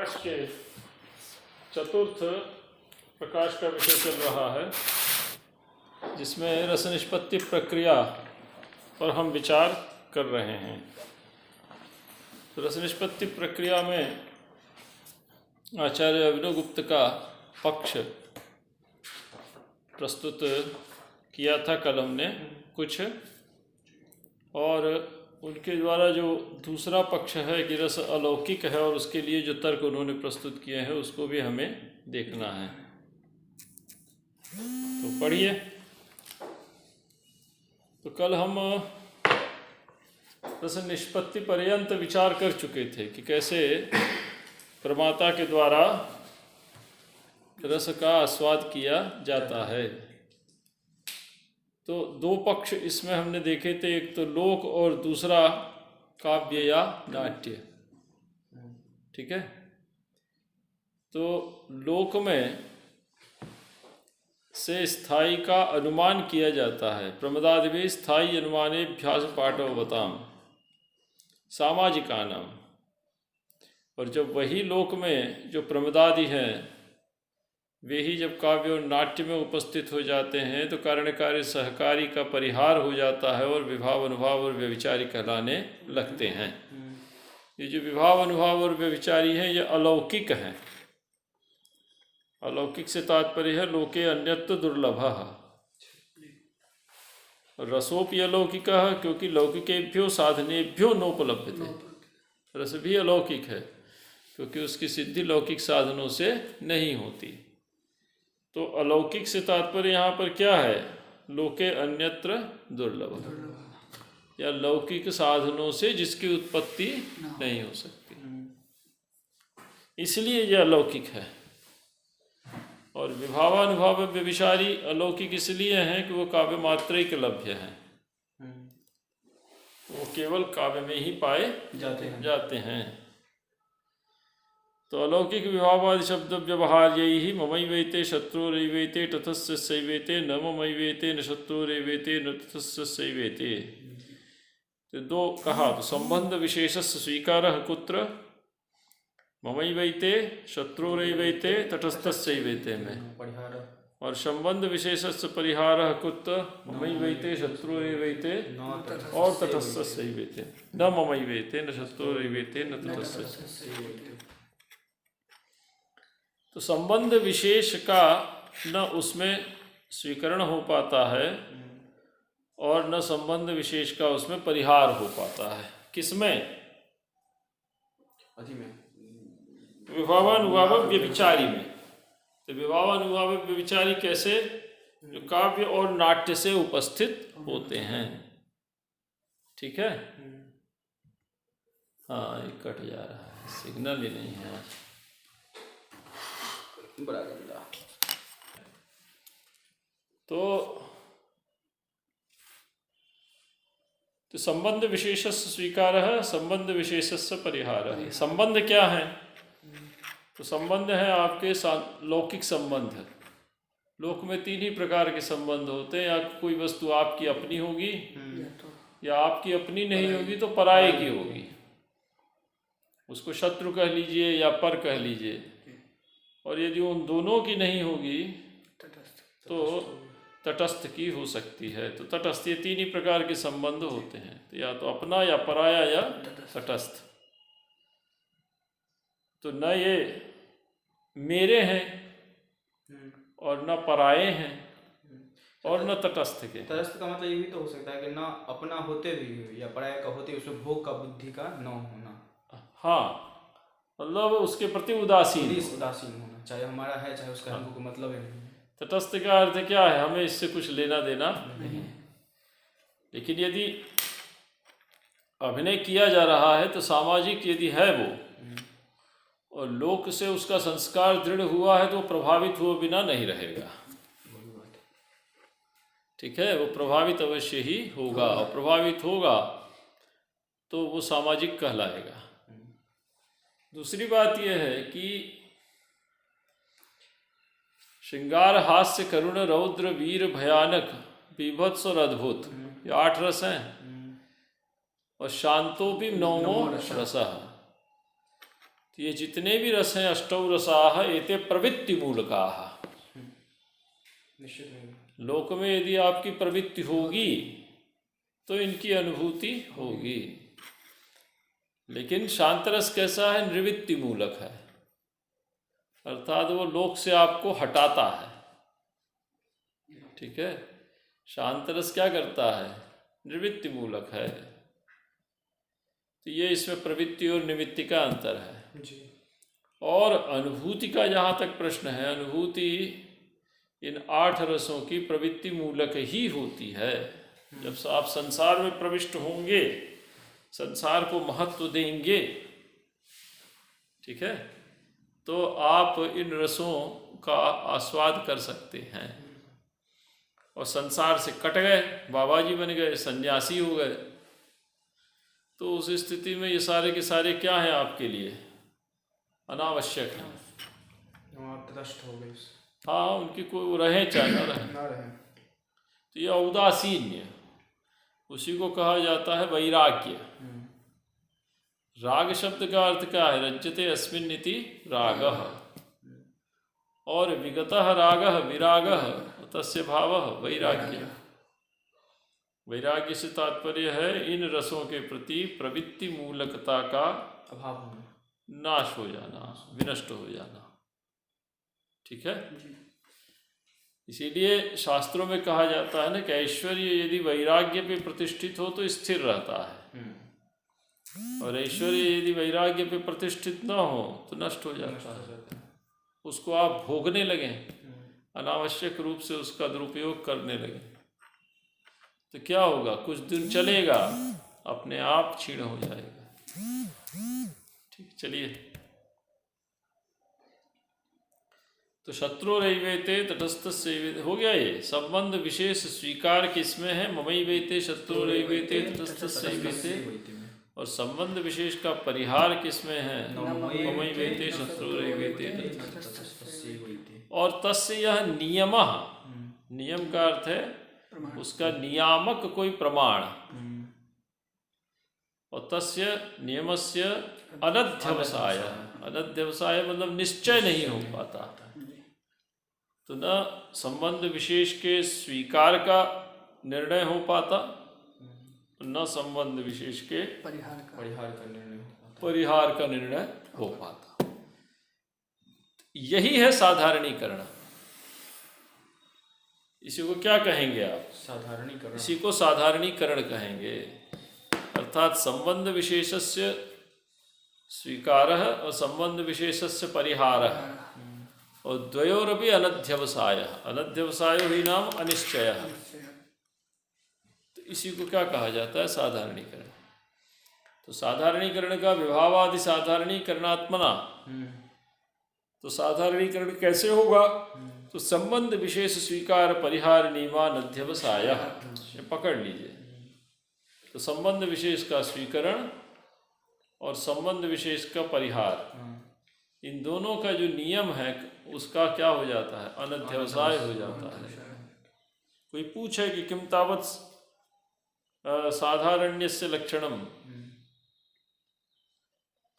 प्रकाश के चतुर्थ प्रकाश का विषय चल रहा है, जिसमें रस निष्पत्ति प्रक्रिया पर हम विचार कर रहे हैं। तो रस निष्पत्ति प्रक्रिया में आचार्य अभिनवगुप्त का पक्ष प्रस्तुत किया था कल हमने कुछ, और उनके द्वारा जो दूसरा पक्ष है कि रस अलौकिक है और उसके लिए जो तर्क उन्होंने प्रस्तुत किए हैं उसको भी हमें देखना है। तो पढ़िए। तो कल हम रस निष्पत्ति पर्यंत विचार कर चुके थे कि कैसे प्रमाता के द्वारा रस का आस्वाद किया जाता है। तो दो पक्ष इसमें हमने देखे थे, एक तो लोक और दूसरा काव्य या नाट्य। ठीक है। तो लोक में से स्थायी का अनुमान किया जाता है। प्रमदादिवे स्थायी अनुमानेभ्यास पाठवताम सामाजिकानाम। और जब वही लोक में जो प्रमदादि हैं वे ही जब काव्य और नाट्य में उपस्थित हो जाते हैं तो कारणकारी सहकारी का परिहार हो जाता है और विभाव अनुभाव और व्यभिचारी कहलाने लगते हैं। ये जो विभाव अनुभाव और व्यभिचारी हैं ये अलौकिक हैं। अलौकिक से तात्पर्य है लोके अन्यत्र दुर्लभः। रसोपि अलौकिकः, क्योंकि लौकिकेभ्यो साधनेभ्यो नोपलभ्यते। रस भी अलौकिक है क्योंकि उसकी सिद्धि लौकिक साधनों से नहीं होती। तो अलौकिक से तात्पर्य यहाँ पर क्या है? लोके अन्यत्र दुर्लभ, या लौकिक साधनों से जिसकी उत्पत्ति नहीं हो सकती, इसलिए यह अलौकिक है। और विभावानुभाव व्यभिचारी अलौकिक इसलिए हैं कि वो काव्य मात्रिक लभ्य हैं, वो केवल काव्य में ही पाए जाते हैं। तो अलौकिक विभावादि शब्द व्यवहार यही ममैवेते शत्रुरैवेते ततस्य सैवेते न ममैवेते न शत्रुरैवेते न ततस्य सैवेते। तो दो कहा, तो संबंध विशेषस्य स्वीकारः कुत्र? ममैवेते शत्रुरैवेते तटस्थस्यैवेते में। और संबंध विशेषस्य परिहारः कुत्र? ममैवेते शत्रुरैवेते और तटस्थस्यैवेते। न ममैवेते न शत्रुरैवेते न तटस्थस्यैवेते। तो संबंध विशेष का न उसमें स्वीकरण हो पाता है और न संबंध विशेष का उसमें परिहार हो पाता है। किसमें? विभावानुभाव व्यभिचारी में। तो विभावानुभाव व्यभिचारी कैसे? जो काव्य और नाट्य से उपस्थित होते हैं। ठीक है। हाँ, ये कट जा रहा है, सिग्नल ही नहीं है बड़ा गंदा। तो संबंध विशेषस्य स्वीकारः संबंध विशेषस्य परिहारः। संबंध क्या है? तो संबंध है आपके लौकिक संबंध। लोक में तीन ही प्रकार के संबंध होते हैं, या कोई वस्तु आपकी अपनी होगी, या आपकी अपनी नहीं होगी तो पराये की होगी, उसको शत्रु कह लीजिए या पर कह लीजिए। और यदि उन दोनों की नहीं होगी तो तटस्थ की हो सकती है। तो तटस्थ, ये तीन ही प्रकार के संबंध होते हैं, तो या तो अपना या पराया या तटस्थ। तो न ये मेरे हैं और न पराये हैं और न तटस्थ के। तटस्थ का मतलब ये भी तो हो सकता है कि ना अपना होते भी या पराया का होते उसमें भोग का बुद्धि का न होना। हाँ, मतलब उसके प्रति उदासीन होना, चाहे हमारा है चाहे उसका हमको कोई मतलब नहीं। तटस्थ का अर्थ क्या है? हमें इससे कुछ लेना देना नहीं। लेकिन यदि अभिनय किया जा रहा है तो सामाजिक यदि है वो और लोक से उसका संस्कार दृढ़ हुआ है तो वो प्रभावित हुए बिना नहीं रहेगा। ठीक है, वो प्रभावित अवश्य ही होगा, और प्रभावित होगा तो वो सामाजिक कहलाएगा। दूसरी बात यह है कि श्रृंगार हास्य करुण रौद्र वीर भयानक बीभत्स और अद्भुत, ये 8 रस हैं। और शांतोपि नवमो रसः, तो ये जितने भी रस हैं अष्टौ रसाः एते प्रवृत्ति मूलकाः। निश्चित नहीं। लोक में यदि आपकी प्रवृत्ति होगी तो इनकी अनुभूति होगी। लेकिन शांत रस कैसा है? निवृत्ति मूलक है, अर्थात वो लोक से आपको हटाता है। ठीक है, शांत रस क्या करता है? निवृत्ति मूलक है। तो ये इसमें प्रवृत्ति और निवृत्ति का अंतर है जी। और अनुभूति का जहाँ तक प्रश्न है, अनुभूति इन 8 रसों की प्रवृत्ति मूलक ही होती है। जब आप संसार में प्रविष्ट होंगे, संसार को महत्व देंगे, ठीक है, तो आप इन रसों का आस्वाद कर सकते हैं। और संसार से कट गए, बाबा जी बन गए, सन्यासी हो गए, तो उस स्थिति में ये सारे के सारे क्या हैं आपके लिए? अनावश्यक हैं। तटस्थ हो गए। हाँ, उनकी कोई वो रहे चाहे न रहे। ना रहे। तो ये औदासीन्य, उसी को कहा जाता है वैराग्य। राग शब्द का अर्थ क्या है? रज्यते अस्मिन् इति रागः। और विगतः रागः विरागः तस्य भावः वैराग्य। वैराग्य से तात्पर्य है इन रसों के प्रति प्रवृत्ति मूलकता का अभाव होना, नाश हो जाना, विनष्ट हो जाना। ठीक है, इसीलिए शास्त्रों में कहा जाता है ना कि ऐश्वर्य यदि वैराग्य पे प्रतिष्ठित हो तो स्थिर रहता है, और ऐश्वर्य यदि वैराग्य पे प्रतिष्ठित न हो तो नष्ट हो जाता है। उसको आप भोगने लगें, अनावश्यक रूप से उसका दुरुपयोग करने लगें, तो क्या होगा? कुछ दिन चलेगा, अपने आप क्षीण हो जाएगा। ठीक, चलिए। तो शत्रुरैवेते तटस्थस्यैवेते हो गया। ये संबंध विशेष स्वीकार किसमें है? ममैवेते शत्रुरैवेते तटस्थस्यैवेते। और संबंध विशेष का परिहार किसमें है? ममैवेते शत्रुरैवेते तटस्थस्यैवेते। और तस्य यह नियमः, नियम का अर्थ है उसका नियामक कोई प्रमाण, और तस्य नियमस्य अनध्यवसाय। अनध्यवसाय मतलब निश्चय नहीं हो पाता। तो न संबंध विशेष के स्वीकार का निर्णय हो पाता, न संबंध विशेष के परिहार का निर्णय हो पाता। यही है साधारणीकरण। इसी को क्या कहेंगे आप? साधारणीकरण। इसी को साधारणीकरण कहेंगे। अर्थात संबंध विशेषस्य स्वीकारः और संबंध विशेषस्य परिहारः, और द्वयोरपि अनध्यवसायः। अनध्यवसायो ही नाम अनिश्चयः। तो इसी को क्या कहा जाता है? साधारणीकरण। तो साधारणीकरण का विभावादि साधारणीकरणात्मना। तो साधारणीकरण कैसे होगा? तो संबंध विशेष स्वीकार परिहार नियमान अध्यवसायः, पकड़ लीजिए। तो संबंध विशेष का स्वीकरण और संबंध विशेष का परिहार, इन दोनों का जो नियम है उसका क्या हो जाता है? अनध्यवसाय हो जाता है। कोई पूछे कि किम तावत् साधारण्यस्य लक्षणम,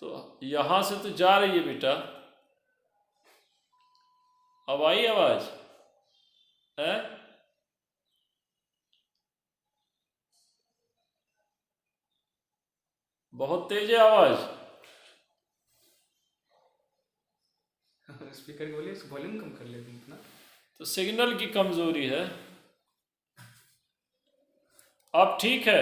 तो यहां से तो जा रही है बेटा, अब आई आवाज है? बहुत तेज है आवाज। स्पीकर बोलिए, वॉल्यूम कम कर लेते हैं ना। तो सिग्नल की कमजोरी है। अब ठीक है?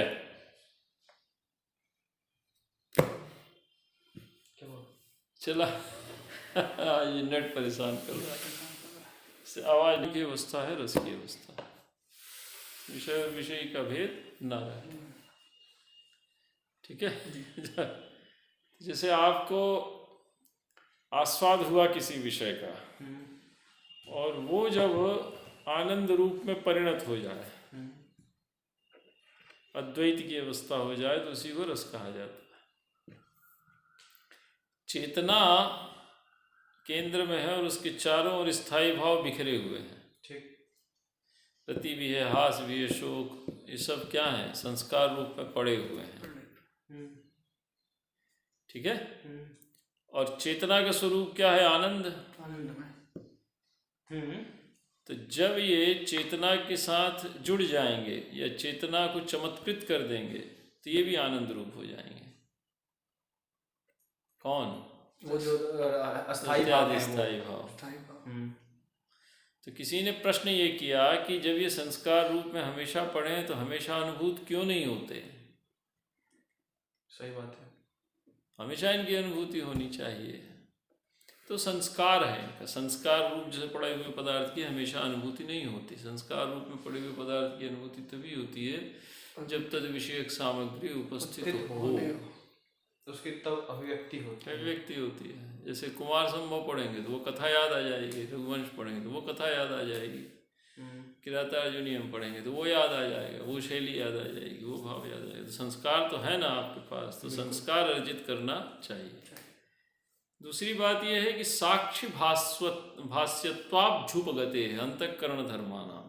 क्या हुआ? चला ये नेट परेशान कर रहा है। आवाज की अवस्था है, रस की अवस्था। विषय और विषय का भेद ना रहे। ठीक है। जैसे आपको आस्वाद हुआ किसी विषय का, और वो जब आनंद रूप में परिणत हो जाए, अद्वैत की अवस्था हो जाए, तो उसी को रस कहा जाता है। चेतना केंद्र में है और उसके चारों ओर स्थायी भाव बिखरे हुए हैं। ठीक। रति भी है, हास भी है, शोक, ये सब क्या है? संस्कार रूप में पड़े हुए हैं। ठीक है। और चेतना का स्वरूप क्या है? आनंद। हम्म। तो जब ये चेतना के साथ जुड़ जाएंगे या चेतना को चमत्कृत कर देंगे तो ये भी आनंद रूप हो जाएंगे। कौन? वो जो अस्थाई भाव इत्यादि है वो। स्थायी भाव। हम्म। तो किसी ने प्रश्न ये किया कि जब ये संस्कार रूप में हमेशा पढ़ें तो हमेशा अनुभूत क्यों नहीं होते? सही बात है। हमेशा इनकी अनुभूति होनी चाहिए। तो संस्कार है इनका, संस्कार रूप जैसे पढ़े हुए पदार्थ की हमेशा अनुभूति नहीं होती। संस्कार रूप में पढ़े हुए पदार्थ की अनुभूति तभी होती है जब तद विषयक सामग्री उपस्थित हो, उसकी तब अभिव्यक्ति होती है। अभिव्यक्ति होती है। जैसे कुमार संभव पढ़ेंगे तो वो कथा याद आ जाएगी, रघुवंश पढ़ेंगे तो वो कथा याद आ जाएगी, किरातार्जुनीयम पढ़ेंगे तो वो याद आ जाएगा, वो शैली याद आ जाएगी, वो भाव याद आ जाएगा। तो संस्कार तो है ना आपके पास, तो संस्कार अर्जित करना चाहिए। दूसरी बात यह है कि साक्षी भाष्यत्वाभ्युपगते अंतःकरण धर्मानाम।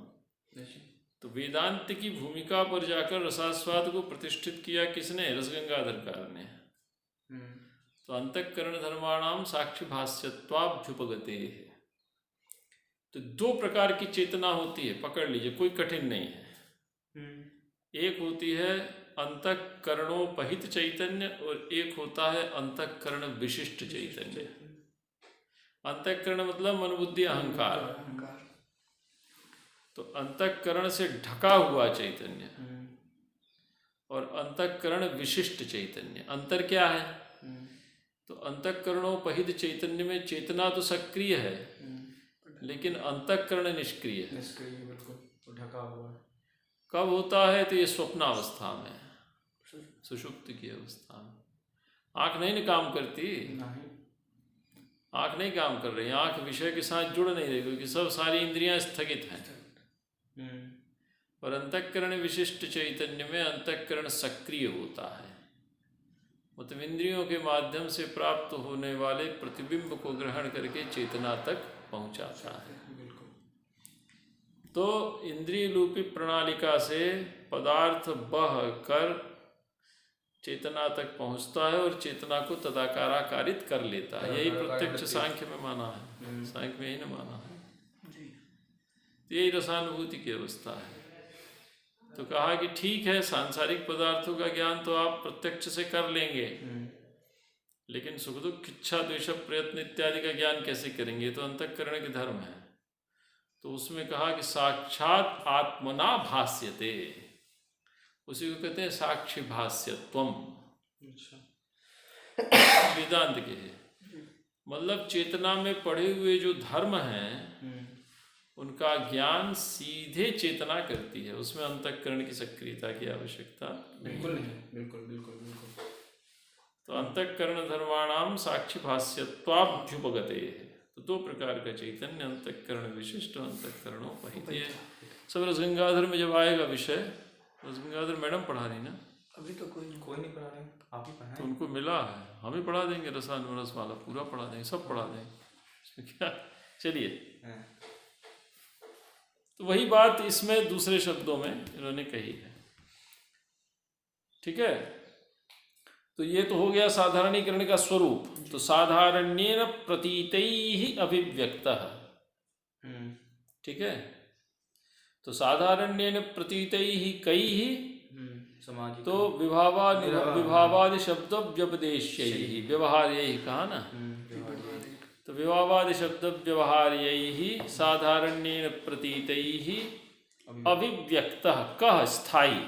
तो वेदांत की भूमिका पर जाकर रसास्वाद को प्रतिष्ठित किया किसने? रसगंगाधरकार ने। तो अंतःकरण धर्माणाम साक्षी भाष्यत्वाभ्युपगते। तो दो प्रकार की चेतना होती है, पकड़ लीजिए, कोई कठिन नहीं है। एक होती है अंतःकरणोपहित चैतन्य और एक होता है अंतःकरण विशिष्ट चैतन्य। अंतःकरण मतलब मन बुद्धि अहंकार। तो अंतःकरण से ढका हुआ चैतन्य और अंतःकरण विशिष्ट चैतन्य, अंतर क्या है? तो अंतःकरणोपहित चैतन्य में चेतना तो सक्रिय है लेकिन अंतःकरण निष्क्रिय है। बिल्कुल ढका हुआ है। कब होता है? तो ये स्वप्नावस्था में, सुषुप्त की अवस्था में। आँख नहीं ना काम करती, आँख नहीं काम कर रही, आँख विषय के साथ जुड़ नहीं रही क्योंकि सब सारी इंद्रियां स्थगित हैं। और अंतःकरण विशिष्ट चैतन्य में अंतःकरण सक्रिय होता है, मतलब इंद्रियों के माध्यम से प्राप्त होने वाले प्रतिबिंब को ग्रहण करके चेतना तक पहुंचाता है। तो इंद्रिय रूपी प्रणालिका से पदार्थ बह कर चेतना तक पहुंचता है और चेतना को तदाकाराकारित कर लेता है। यही प्रत्यक्ष सांख्य में माना है, सांख्य में ही न माना है। तो यही रसानुभूति की अवस्था है। तो कहा कि ठीक है, सांसारिक पदार्थों का ज्ञान तो आप प्रत्यक्ष से कर लेंगे, लेकिन सुख दुख इच्छा द्वेष प्रयत्न इत्यादि का ज्ञान कैसे करेंगे? तो अंतःकरण के धर्म है। तो उसमें कहा कि साक्षात आत्मना भास्यते, उसी को कहते हैं साक्षी भाष्यत्वम। वेदांत के है, मतलब चेतना में पढ़े हुए जो धर्म हैं उनका ज्ञान सीधे चेतना करती है, उसमें अंतःकरण की सक्रियता की आवश्यकता बिल्कुल नहीं। बिल्कुल। तो अंतःकरण धर्माणाम साक्षी भाष्यत्वाभ्युपगते। तो दो प्रकार का चैतन्य, अंतःकरण विशिष्ट, अंतःकरणोपहित। ये सब रसगंगाधर में जब आएगा विषय, रसगंगाधर मैडम पढ़ा रही ना, अभी तो कोई नहीं पढ़ा रहे, आप ही पढ़ाएं। तो उनको मिला है, हम ही पढ़ा देंगे, रसानुरस वाला पूरा पढ़ा देंगे, सब पढ़ा देंगे, इसमें क्या। चलिए, तो वही बात इसमें दूसरे शब्दों में इन्होंने कही है। ठीक है, तो ये तो हो गया साधारणीकरण का स्वरूप। तो साधारण्येन प्रतीतैः अभिव्यक्तः। ठीक है, तो साधारण्येन प्रतीतैः कैः, तो विभावादि शब्द व्यपदेश्यैः, व्यवहार्यैः कहा ना। तो विभावादि शब्द व्यवहार्यैः साधारण्येन प्रतीतैः अभिव्यक्तः कः स्थायी,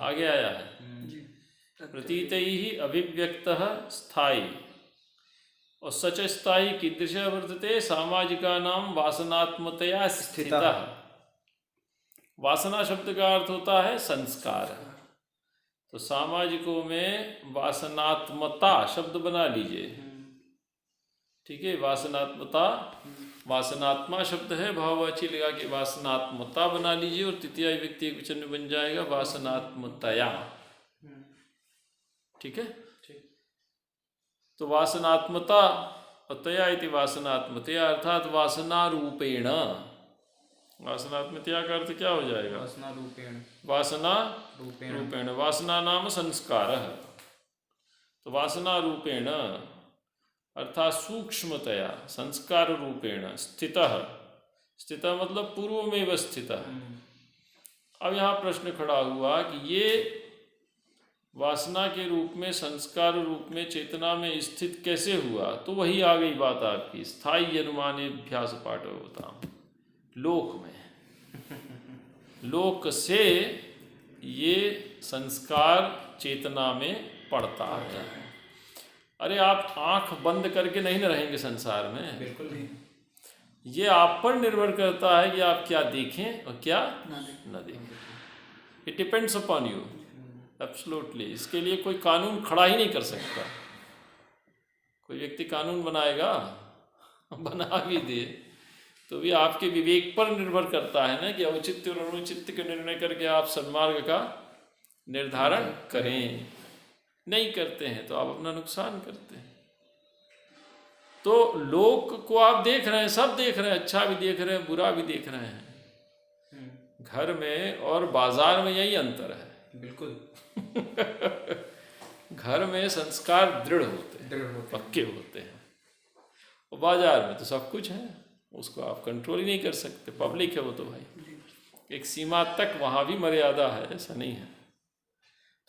आगे आया है, प्रतीतैः अभिव्यक्तः स्थायी। और सच स्थायी कीदृश वर्तते? सामाजिकानां वासनात्मतया स्थितः। वासना शब्द का अर्थ होता है संस्कार। तो सामाजिकों में वासनात्मता शब्द बना लीजिए। ठीक है, वासनात्मता, वासनात्मा शब्द है, भाववाची लगा के वासनात्मता बना लीजिए और तृतीया व्यक्ति एक वचन में बन जाएगा वासनात्मतया। ठीक है, तो वासनात्मता और तया इति वासनात्मतया, अर्थात वासनारूपेण। वासनात्मतया का अर्थ क्या हो जाएगा? वासना रूपेण, वासना नाम संस्कार। तो वासना रूपेण अर्थात सूक्ष्मतया संस्कार रूपेण स्थितः, स्थितः मतलब पूर्वमेव स्थितः। अब यहाँ प्रश्न खड़ा हुआ कि ये वासना के रूप में, संस्कार रूप में, चेतना में स्थित कैसे हुआ? तो वही आ गई बात आपकी, स्थायी अनुमानेभ्यास पाठ होता लोक में। लोक से ये संस्कार चेतना में पड़ता है। अरे आप आंख बंद करके नहीं न रहेंगे संसार में, बिल्कुल नहीं। ये आप पर निर्भर करता है कि आप क्या देखें और क्या न देखें। It depends upon you absolutely. इसके लिए कोई कानून खड़ा ही नहीं कर सकता। कोई व्यक्ति कानून बनाएगा, बना भी दे, तो भी आपके विवेक पर निर्भर करता है ना कि औचित्य और अनुचित्य के निर्णय करके आप सन्मार्ग का निर्धारण करें। नहीं करते हैं तो आप अपना नुकसान करते हैं। तो लोक को आप देख रहे हैं, सब देख रहे हैं, अच्छा भी देख रहे हैं, बुरा भी देख रहे हैं। घर में और बाजार में यही अंतर है। बिल्कुल। घर में संस्कार दृढ़ होते हैं, पक्के होते हैं, और बाजार में तो सब कुछ है, उसको आप कंट्रोल ही नहीं कर सकते। पब्लिक है वो तो भाई, एक सीमा तक वहाँ भी मर्यादा है, ऐसा नहीं है।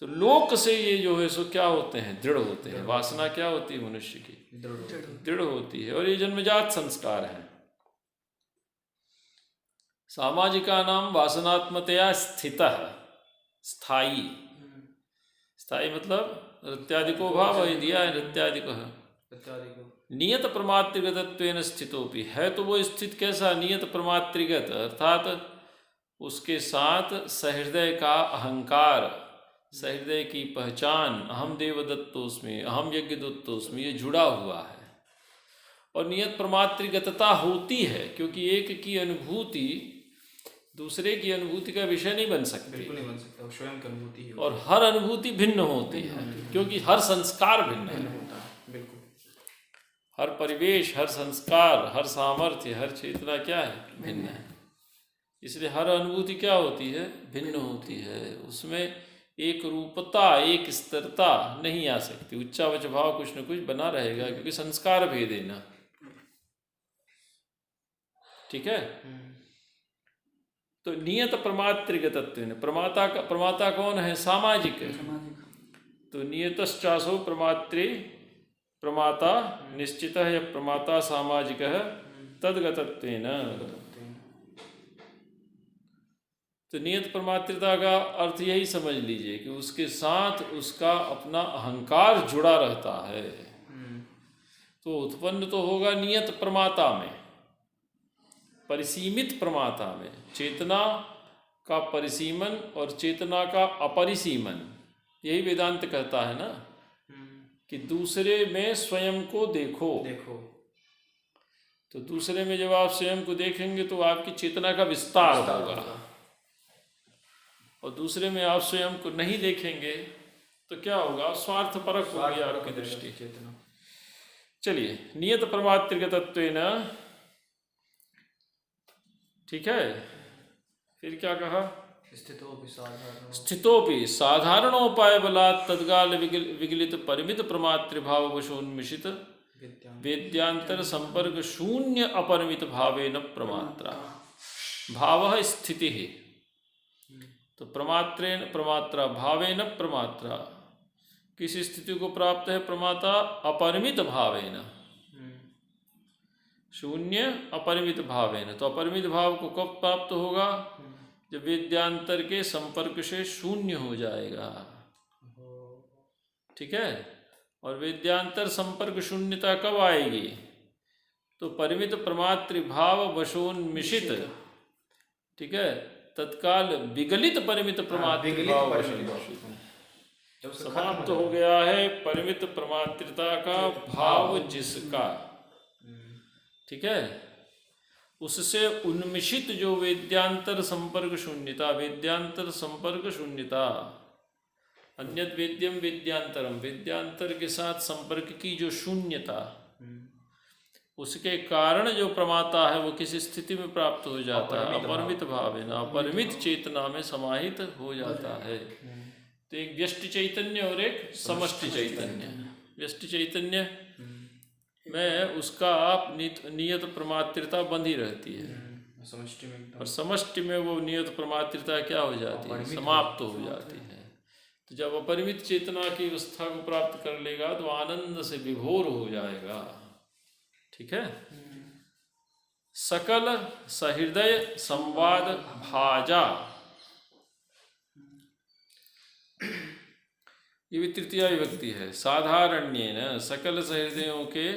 तो लोक से ये जो है सो क्या होते हैं? दृढ़ होते हैं। वासना क्या होती है मनुष्य की? दृढ़ होती है, और ये जन्मजात संस्कार है। सामाजिका नाम वासनात्मतया स्थितः, स्थायी। स्थायी मतलब नृत्यादिको भाव दिया है, नृत्यादिको है नियत प्रमातृगतत्वेन स्थितोपि, है तो वो स्थित कैसा? नियत प्रमातृगत, अर्थात उसके साथ सहृदय का अहंकार, सहृदय की पहचान, अहम देवदत्तोस्मि, अहम यज्ञदत्तोस्मि, ये जुड़ा हुआ है। और नियत प्रमातृगतता होती है, क्योंकि एक की अनुभूति दूसरे की अनुभूति का विषय नहीं बन सकती। बिल्कुल नहीं बन सकता, स्वयं की अनुभूति ही और हर अनुभूति भिन्न होती है, क्योंकि हर संस्कार भिन्न है। बिल्कुल। हर परिवेश, हर संस्कार, हर सामर्थ्य, हर चेतना क्या है? भिन्न है। इसलिए हर अनुभूति क्या होती है? भिन्न होती है। उसमें एक रूपता, एक स्थिरता नहीं आ सकती। उच्चावच भाव कुछ न कुछ बना रहेगा, क्योंकि संस्कार भेद है ना। ठीक है। तो नियत प्रमातृगतत्व, प्रमाता कौन है? सामाजिक है। तो नियतश्चासो प्रमात्रे प्रमाता निश्चितः यः प्रमाता सामाजिकः तद्गतत्वेन। तो नियत प्रमात्रता का अर्थ यही समझ लीजिए कि उसके साथ उसका अपना अहंकार जुड़ा रहता है। तो उत्पन्न तो होगा नियत प्रमाता में, परिसीमित प्रमाता में। चेतना का परिसीमन और चेतना का अपरिसीमन, यही वेदांत कहता है ना कि दूसरे में स्वयं को देखो। तो दूसरे में जब आप स्वयं को देखेंगे तो आपकी चेतना का विस्तार होगा, और दूसरे में आप स्वयं को नहीं देखेंगे तो क्या होगा? स्वार्थपरक होगी आपकी दृष्टि। चलिए, नियत प्रमातृगतत्वेन, ठीक है। फिर क्या कहा? स्थितोपि साधारणोपाय बलात् तत्काल विगलित परिमित प्रमातृभाव वशोन्मिषित वेद्यांतर संपर्क शून्य अपरिमित भावेन प्रमात्रा। भावः स्थिति है। तो प्रमात्रेण प्रमात्रा, भावेन प्रमात्रा, किस स्थिति को प्राप्त है प्रमाता? अपरिमित भावेन, शून्य अपरिमित भावेन। तो अपरिमित भाव को कब प्राप्त होगा? जब वेद्यांतर के संपर्क से शून्य हो जाएगा। ठीक है। और वेद्यांतर संपर्क शून्यता कब आएगी? तो परिमित प्रमातृभाव वशोन्मिषित, ठीक है, तत्काल विगलित परिमित प्रमातृभाव समाप्त हो गया है परिमित प्रमात्रता का भाव जिसका, ठीक है, उससे उन्मिषित जो वेद्यांतर संपर्क शून्यता, वेद्यांतर संपर्क शून्यता, अन्यद वेद्यम वेद्यांतरम, वेद्यांतर के साथ संपर्क की जो शून्यता, उसके कारण जो प्रमाता है वो किस स्थिति में प्राप्त हो जाता है? अपरिमित भाव है ना, अपरिमित चेतना में समाहित हो जाता है। तो एक व्यष्टि चैतन्य और एक समष्टि चैतन्य। व्यष्टि चैतन्य में उसका आप नियत प्रमात्रिता बंधी रहती है, समष्टि में एकदम और समष्टि में वो नियत प्रमात्रिता क्या हो जाती है, समाप्त हो जाती है। तो जब अपरिमित चेतना की अवस्था को प्राप्त कर लेगा तो आनंद से विभोर हो जाएगा। ठीक है। सकल सहृदय संवाद भाजा, ये भी तृतीया विभक्ति है। साधारण्येन सकल सहृदयों के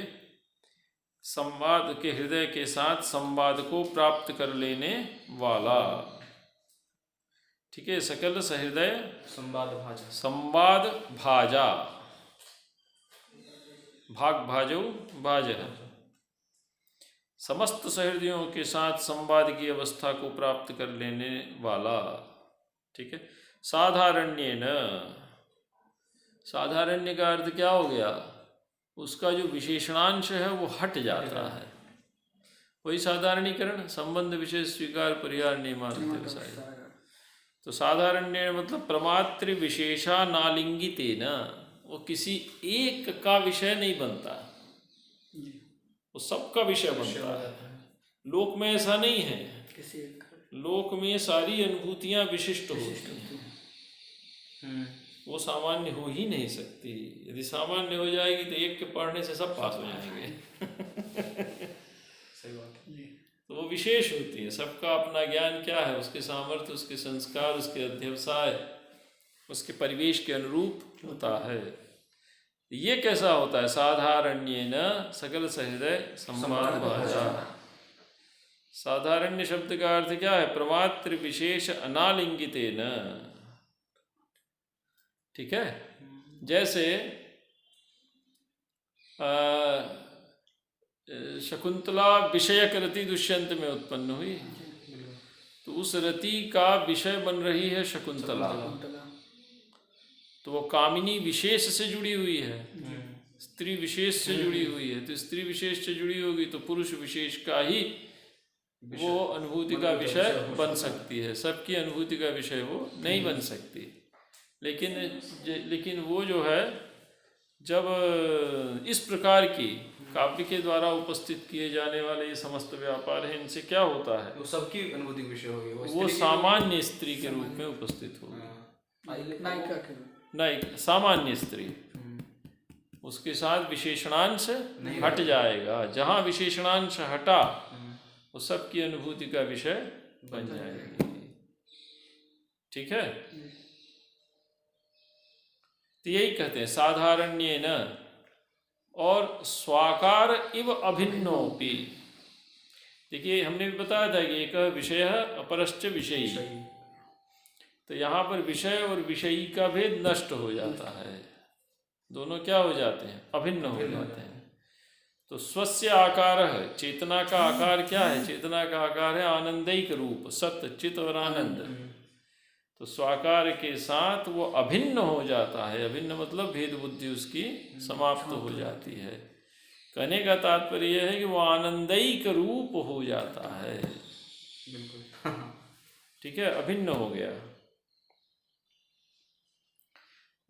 संवाद के हृदय के साथ संवाद को प्राप्त कर लेने वाला। ठीक है। सकल सहृदय संवाद भाजा, संवाद भाजा, भाग भाजो भाज, समस्त सहृदयों के साथ संवाद की अवस्था को प्राप्त कर लेने वाला। ठीक है। साधारण्येन, साधारण्य का अर्थ क्या हो गया, उसका जो विशेषणांश है वो हट जाता है, वही साधारणीकरण। संबंध विशेष स्वीकार परिहार नियमानुसार। तो साधारण्य मतलब प्रमात्र विशेषा नालिंगितेन, वो किसी एक का विषय नहीं बनता, वो सबका विषय बनता है। लोक में ऐसा नहीं है, लोक में सारी अनुभूतियां विशिष्ट होती हैं, वो सामान्य हो ही नहीं सकती। यदि सामान्य हो जाएगी तो एक के पढ़ने से सब पास हो जाएंगे। सही बात है। तो वो विशेष होती है, सबका अपना ज्ञान क्या है, उसके सामर्थ्य, उसके संस्कार, उसके अध्यवसाय, उसके परिवेश के अनुरूप होता है। ये कैसा होता है, साधारण्येन सकल सहृदय संवाद भाजा। साधारण्य शब्द का अर्थ क्या है, प्रमात्र विशेष अनालिंगितेन। ठीक है। जैसे शकुंतला विषयक रति दुष्यंत में उत्पन्न हुई, तो उस रति का विषय बन रही है शकुंतला, तो वो कामिनी विशेष से जुड़ी हुई है, स्त्री विशेष से जुड़ी हुई है। तो स्त्री विशेष से जुड़ी होगी तो पुरुष विशेष का ही वो अनुभूति का विषय बन सकती है, सबकी अनुभूति का विषय वो नहीं बन सकती। लेकिन वो जो है, जब इस प्रकार की काव्य के द्वारा उपस्थित किए जाने वाले ये समस्त व्यापार हैं, इनसे क्या होता है, वो सबकी अनुभूति का विषय होगी, वो सामान्य स्त्री के रूप में उपस्थित होगी, नायिका सामान्य स्त्री। उसके साथ विशेषणांश हट जाएगा, जहाँ विशेषणांश हटा वो सबकी अनुभूति का विषय बन जाएगी। ठीक है। तो यही कहते हैं साधारण्येन, और स्वाकार इव अभिन्नोपि। देखिए हमने भी बताया था कि एक विषय अपरश्च विषयी, तो यहाँ पर विषय और विषयी का भेद नष्ट हो जाता है, दोनों क्या हो जाते हैं, अभिन्न हो जाते हैं। तो स्वस्य आकार है, चेतना का आकार क्या है, चेतना का आकार है आनंदिक रूप, सत्य चित और आनंद। तो स्वाकार के साथ वो अभिन्न हो जाता है, अभिन्न मतलब भेद बुद्धि उसकी समाप्त हो जाती है। कहने का तात्पर्य यह है कि वो आनंदिक रूप हो जाता है। बिल्कुल। ठीक है, अभिन्न हो गया।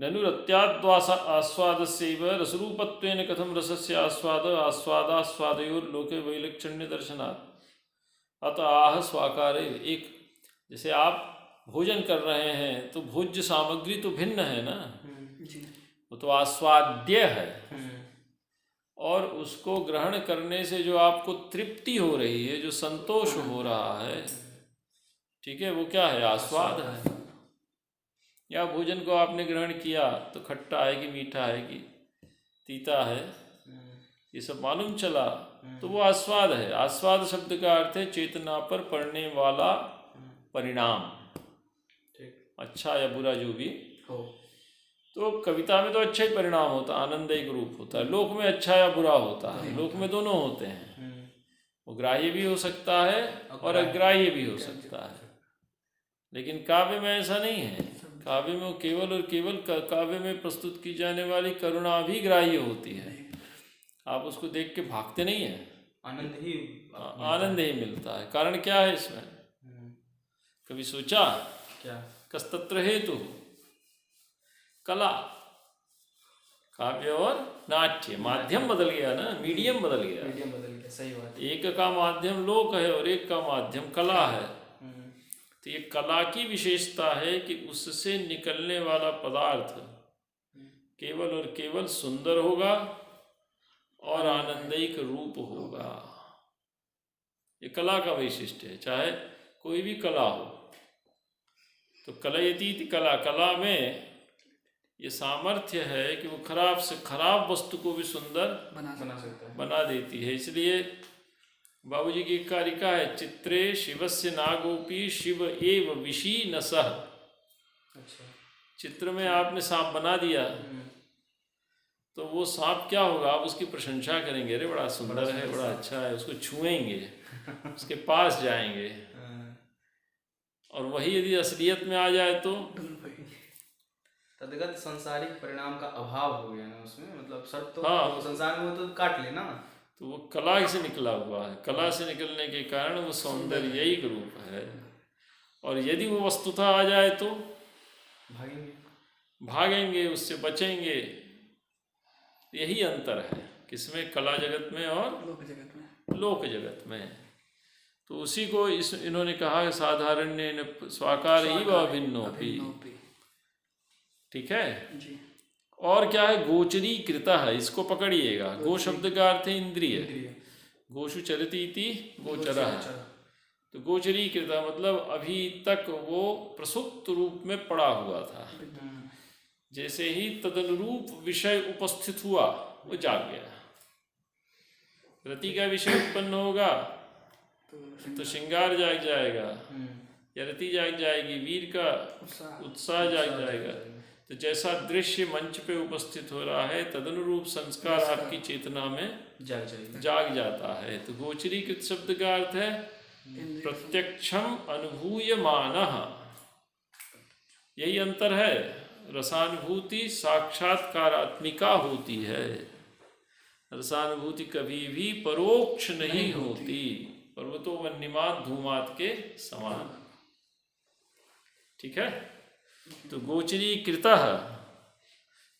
ननु रत्याद्वास आस्वादस्यैव रसरूपत्वेन कथम रसस्य आस्वाद आस्वादास्वादयोर्लोके वैलक्षण्य दर्शनात् अत आह स्वाकारे। एक जैसे आप भोजन कर रहे हैं तो भोज्य सामग्री तो भिन्न है ना, वो तो आस्वाद्य है, और उसको ग्रहण करने से जो आपको तृप्ति हो रही है, जो संतोष हो रहा है, ठीक है, वो क्या है, आस्वाद है। या भोजन को आपने ग्रहण किया तो खट्टा है कि मीठा है कि तीता है, ये सब मालूम चला, तो वो आस्वाद है। आस्वाद शब्द का अर्थ है चेतना पर पड़ने वाला परिणाम, अच्छा या बुरा जो भी हो। तो कविता में तो अच्छा ही परिणाम होता है, आनंद एक रूप होता है। लोक में अच्छा या बुरा होता है, लोक में दोनों होते हैं, वो ग्राह्य भी हो सकता है और अग्राह्य भी हो सकता है। लेकिन काव्य में ऐसा नहीं है, काव्य में वो केवल और केवल काव्य में प्रस्तुत की जाने वाली करुणा भी ग्राह्य होती है। आप उसको देख के भागते नहीं हैं, आनंद ही मिलता है। कारण क्या है इसमें, कभी सोचा क्या, कस्तत्र हेतु, कला, काव्य और नाट्य, माध्यम बदल गया ना, मीडियम बदल गया। मीडियम बदल गया, सही बात है। एक का माध्यम लोक है और एक का माध्यम कला है। तो ये कला की विशेषता है कि उससे निकलने वाला पदार्थ केवल और केवल सुंदर होगा और आनंदिक रूप होगा। ये कला का वैशिष्ट्य है, चाहे कोई भी कला हो। तो कलयति कला, कला में ये सामर्थ्य है कि वो खराब से खराब वस्तु को भी सुंदर बना सकता है, बना देती है। इसलिए बाबूजी की एक कारिका है, चित्रे शिवस्य नागोपी शिव एव विशी न सह। अच्छा, चित्र में आपने सांप बना दिया तो वो सांप क्या होगा, आप उसकी प्रशंसा करेंगे, अरे बड़ा सुंदर है, बड़ा अच्छा है, उसको छुएंगे, उसके पास जाएंगे। और वही यदि असलियत में आ जाए तो तदगत संसारिक परिणाम का अभाव हो गया ना उसमें, मतलब सब तो हाँ। संसार में वो तो काट लेना। तो वो कला से निकला हुआ है, कला से निकलने के कारण वो सौंदर्य ही रूप है। और यदि वो वस्तुतः आ जाए तो भागेंगे, उससे बचेंगे। यही अंतर है किसमें, कला जगत में और लोक जगत में। तो उसी को इन्होंने कहा साधारण्य स्वाकार ही व भिन्नोपि। ठीक है जी। और क्या है, गोचरी कृता है, इसको पकड़िएगा। गो शब्द का अर्थ है इंद्रिय, गोषु चरती इति गोचरा है। तो गोचरी कृता मतलब अभी तक वो प्रसुप्त रूप में पड़ा हुआ था, जैसे ही तदनुरूप विषय उपस्थित हुआ वो जाग गया। रति का विषय उत्पन्न होगा तो श्रृंगार जाग जाएगा, या रति जाग जाएगी, वीर का उत्साह जाग जाएगा। तो जैसा दृश्य मंच पे उपस्थित हो रहा है तदनुरूप संस्कार आपकी चेतना में जाग जाता है। तो गोचरीकृत शब्द का अर्थ है प्रत्यक्षम अनुभूयमानः। यही अंतर है, रसानुभूति साक्षात्कारात्मिका होती है, रसानुभूति कभी भी परोक्ष नहीं होती, पर्वतो वन्यमात धूमात के समान। ठीक है। तो गोचरी कृता है,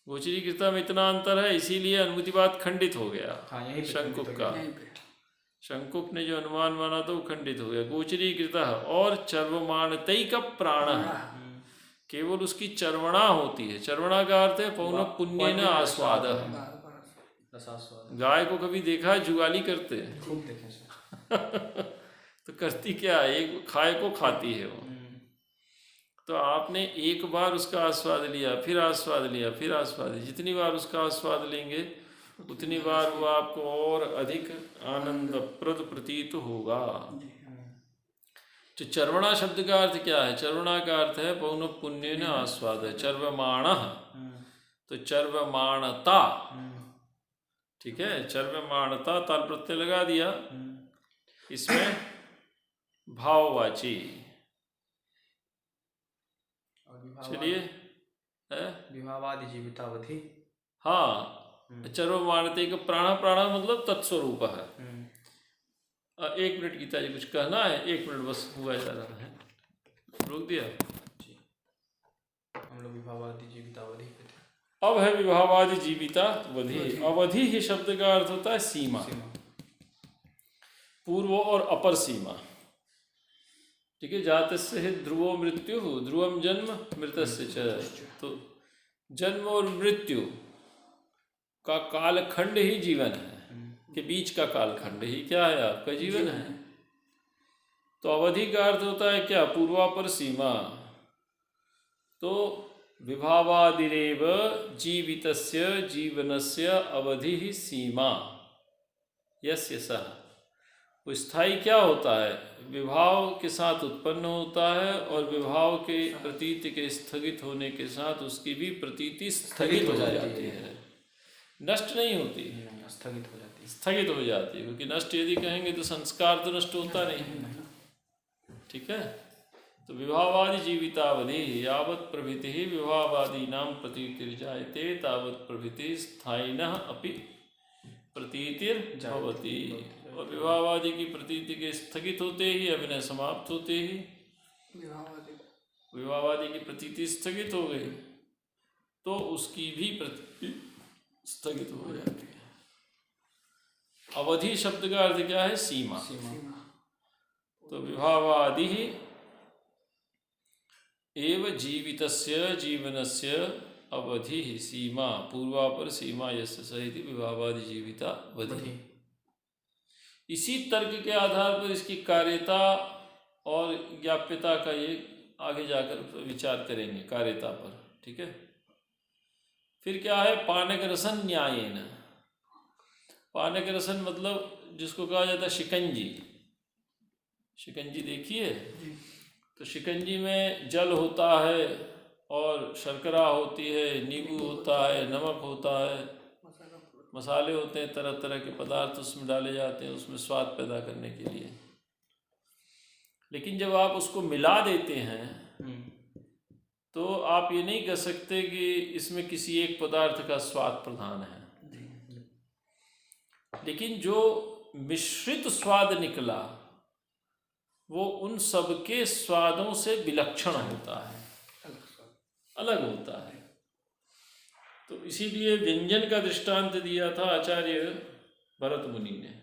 गोचरी कृता में इतना अंतर है, इसीलिए अनुमतिवाद खंडित हो गया। शंकुक का, शंकुक ने जो अनुमान माना था वो खंडित हो गया। गोचरी कृता है। और चर्वमाणतैक प्राण, केवल उसकी चर्वणा होती है। चर्वणा का अर्थ है पौन पुण्य न आस्वाद। गाय को कभी देखा है जुगाली करते? खूब देखे। तो करती क्या है, एक खाए को खाती है वो। तो आपने एक बार उसका आस्वाद लिया, फिर आस्वाद लिया, फिर आस्वाद लिया, जितनी बार उसका आस्वाद लेंगे उतनी बार वो आपको और अधिक आनंदप्रद प्रतीत होगा। तो चर्वणा शब्द का अर्थ क्या है? चर्वणा का अर्थ है पौन पुण्य न आस्वाद है, चर्वमाण। तो चर्वमाणता, ठीक है, चर्वमाणता ताल प्रत्यय लगा दिया, इसमें भाववाची। चलिए, विभावादि जीवितावधि। हाँ, चर्वमाणते का प्राण, प्राण मतलब तत्स्वरूप है। 1 मिनट गीता जी, कुछ कहना है? 1 मिनट बस, हुआ जा रहा है, रोक दिया। हम लोग विभावादि जीवितावधि पे थे। अब है विभावादि जीवितावधि। अवधि ही शब्द का अर्थ होता है सीमा, पूर्व और अपर सीमा। ठीक है। जातस्य हि ध्रुवो मृत्यु, ध्रुवम जन्म मृतस्य च। तो जन्म और मृत्यु का कालखंड ही जीवन है, के बीच का कालखंड ही क्या है? आपका जीवन है। तो अवधि का अर्थ होता है क्या? पूर्वापर सीमा। तो विभावादिरेव जीवितस्य जीवनस्य अवधि ही सीमा यस्य सः। वो स्थायी क्या होता है? विभाव के साथ उत्पन्न होता है और विभाव के प्रतीति के स्थगित होने के साथ उसकी भी प्रतीति स्थगित हो जाती है, नष्ट नहीं होती, स्थगित हो जाती है। स्थगित हो जाती है, क्योंकि नष्ट यदि कहेंगे तो संस्कार तो नष्ट होता नहीं। ठीक है। तो विभावादि जीवितावधि यावत् प्रभृति विभावादीनां प्रतीतिर्जायते तावत् प्रभृति स्थायिनः अपि प्रतीतिर्भवति। और विभावादि की प्रतीति के स्थगित होते ही अभिनय समाप्त होते ही विभावादि की प्रतीति स्थगित हो गई तो उसकी भी स्थगित हो जाती है। अवधि शब्द का अर्थ क्या है? सीमा। तो विभावादि एव जीवितस्य जीवनस्य अवधि सीमा पूर्वापर सीमा यस्य सहित विभावादि जीविता वधि। इसी तर्क के आधार पर इसकी कार्यता और ज्ञाप्यता का ये आगे जाकर विचार करेंगे, कार्यता पर। ठीक है। फिर क्या है? पानक रसन न्यायेन। पानक रसन मतलब जिसको कहा जाता है शिकंजी। शिकंजी देखिए, तो शिकंजी में जल होता है और शर्करा होती है, नींबू होता है, नमक होता है, मसाले होते हैं, तरह तरह के पदार्थ उसमें डाले जाते हैं उसमें स्वाद पैदा करने के लिए। लेकिन जब आप उसको मिला देते हैं तो आप ये नहीं कह सकते कि इसमें किसी एक पदार्थ का स्वाद प्रधान है। लेकिन जो मिश्रित स्वाद निकला वो उन सबके स्वादों से विलक्षण होता है, अलग होता है। तो इसीलिए व्यंजन का दृष्टांत दिया था आचार्य भरत मुनि ने।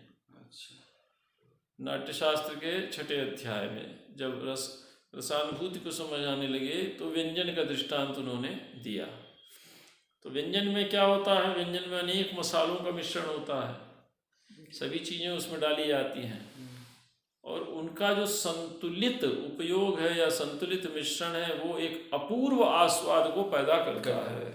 नाट्यशास्त्र के 6ठे अध्याय में जब रसानुभूति को समझाने लगे तो व्यंजन का दृष्टांत उन्होंने दिया। तो व्यंजन में क्या होता है? व्यंजन में अनेक मसालों का मिश्रण होता है, सभी चीज़ें उसमें डाली जाती हैं और उनका जो संतुलित उपयोग है या संतुलित मिश्रण है वो एक अपूर्व आस्वाद को पैदा करता है।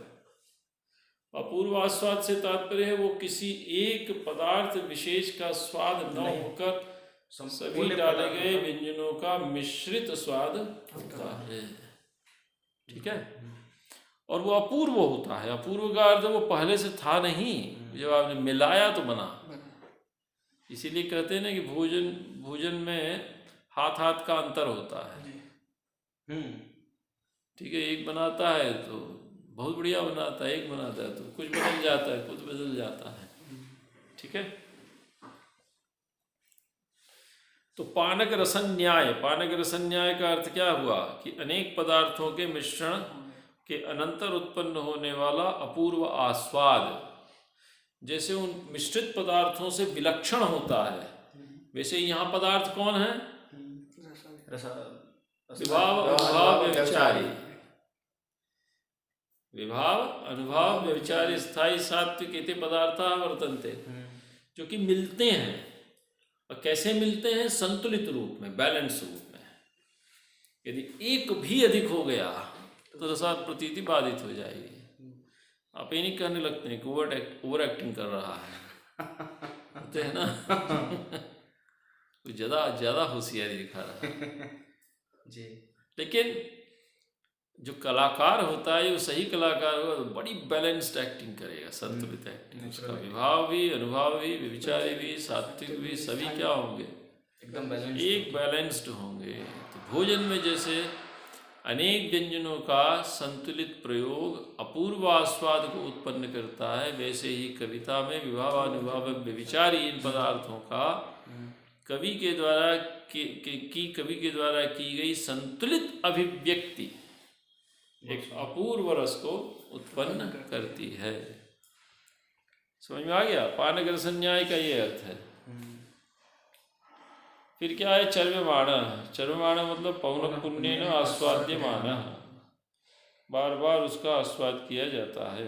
अपूर्व आस्वाद से तात्पर्य है वो किसी एक पदार्थ विशेष का स्वाद न होकर सभी डाले गए व्यंजनों का मिश्रित स्वाद होता है। ठीक है। और वो अपूर्व होता है। अपूर्व का अर्थ वो पहले से था नहीं, जब आपने मिलाया तो बना। इसीलिए कहते हैं ना कि भोजन में हाथ हाथ का अंतर होता है। ठीक है। एक बनाता है तो बहुत बढ़िया बनाता है, एक बनाता है तो कुछ बदल जाता है, कुछ बदल जाता है। ठीक है। तो पानक रसन न्याय, पानक रसन न्याय का अर्थ क्या हुआ कि अनेक पदार्थों के मिश्रण के अनंतर उत्पन्न होने वाला अपूर्व आस्वाद जैसे उन मिश्रित पदार्थों से विलक्षण होता है, वैसे यहाँ पदार्थ कौन है? विभाव अनुभव व्यभिचारी। विभाव अनुभव व्यभिचारी स्थायी सात्विक इति पदार्था वर्तन्ते, जो कि मिलते हैं। और कैसे मिलते हैं? संतुलित रूप में, बैलेंस रूप में। यदि एक भी अधिक हो गया तो रसात प्रतीति बाधित हो जाएगी। आप ये नहीं कहने लगते हैं कि ओवर एक्टिंग कर रहा है, होते हैं ना कुछ ज़्यादा होशियारी दिखा रहा है जी। लेकिन जो कलाकार होता है वो सही कलाकार होगा तो बड़ी बैलेंस्ड एक्टिंग करेगा, संतुलित एक्टिंग। उसका विभाव भी, अनुभव भी, विचारी भी, सात्विक भी, सभी क्या होंगे? एकदम बैलेंस्ड, एक बैलेंस्ड होंगे। तो भोजन में जैसे अनेक व्यंजनों का संतुलित प्रयोग अपूर्व आस्वाद को उत्पन्न करता है, वैसे ही कविता में विभाव अनुभव विचारी इन पदार्थों का कवि के द्वारा की गई संतुलित अभिव्यक्ति एक अपूर्व रस को उत्पन्न करती है। समझ में आ गया? पानक रसन न्याय का ये अर्थ है। फिर क्या है? चर्व्यमाण। चर्व्यमाण मतलब पौनः पुण्येन आस्वाद्यमान, बार बार उसका आस्वाद किया जाता है।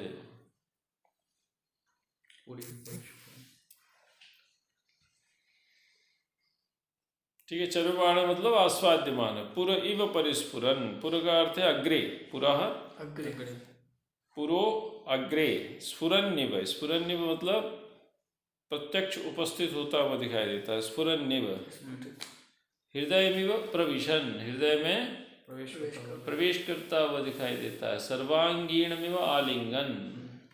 ठीक है। चर्व्यमाण मतलब आस्वाद्यमान। पुर इव परिस्फुरन। पुर का अर्थ है अग्रे, पुरः अग्रे, पुरो अग्रे, स्फुरन्निव। स्फुरन्निव मतलब प्रत्यक्ष उपस्थित होता हुआ दिखाई देता है। स्फुरन्निव। हृदयमिव प्रविशन, हृदय में प्रवेश करता हुआ दिखाई देता है। सर्वांगीणमिव आलिंगन,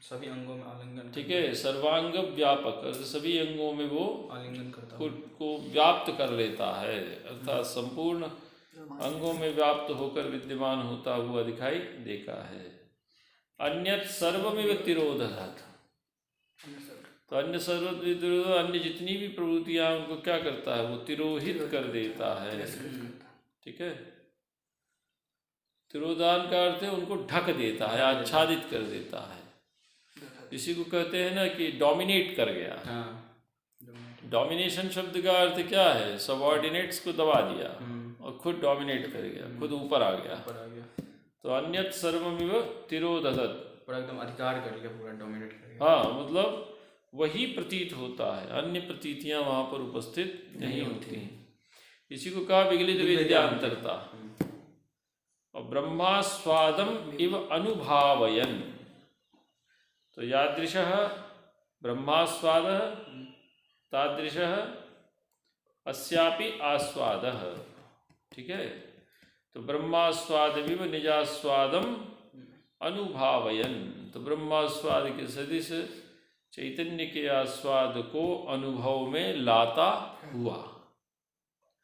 सभी अंगों में आलिंगन। ठीक है। सर्वांग व्यापक, सभी अंगों में वो आलिंगन करता को व्याप्त कर लेता है, अर्थात संपूर्ण अंगों में व्याप्त होकर विद्यमान होता हुआ दिखाई देता है। अन्यत सर्वमिव तिरोधत। तो अन्य सर्व, अन्य जितनी भी प्रवृत्तियां उनको क्या करता है? वो तिरोहित कर देता है। ठीक है। तिरोधान का अर्थ है उनको ढक देता है, आच्छादित कर देता है। इसी को कहते हैं ना कि डोमिनेट कर गया। हाँ। डोमिनेशन शब्द का अर्थ क्या है? सबऑर्डिनेट्स को दबा दिया और खुद डोमिनेट कर गया, खुद ऊपर आ गया। ऊपर आ गया। तो अन्यत् सर्वमिव तिरोदधत्, पूरा एकदम अधिकार कर लिया, पूरा डोमिनेट कर लिया। हाँ, मतलब वही प्रतीत होता है, अन्य प्रतीतियां वहां पर उपस्थित नहीं होती। इसी को कहा विगलित विद्यांतरता। और ब्रह्मास्वादम इव अनुभावयन्, तो यादृशः ब्रह्मास्वादः तादृशः अस्यापि आस्वादः। ठीक है, तो ब्रह्मास्वादमिव निजास्वादम अनुभावयन्, तो ब्रह्मास्वाद के सदृश चैतन्य के आस्वाद को अनुभव में लाता हुआ।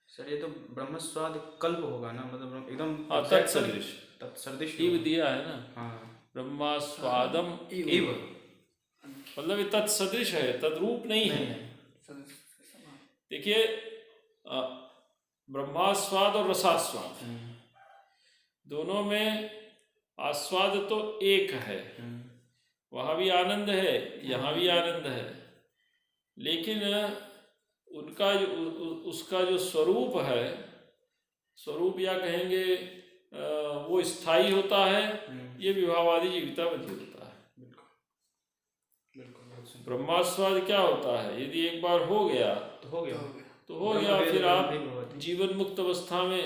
सर ये तो ब्रह्मस्वाद कल्प होगा ना, मतलब एकदम तत्सदृश, तत्सदृश इव दिया है ना। हाँ। ब्रह्मास्वादम इव मतलब ये तत्सदृश है, तद्रूप नहीं है। देखिए, ब्रह्मास्वाद और रसास्वाद दोनों में आस्वाद तो एक है, वहाँ भी आनंद है, यहाँ भी आनंद है, लेकिन उनका जो उसका जो स्वरूप है, स्वरूप या कहेंगे वो स्थायी होता है, ये विभावादि जीवितावधि होता है। ब्रह्मास्वाद क्या होता है? यदि एक बार हो गया तो हो गया, तो हो गया, फिर आप जीवन मुक्त अवस्था में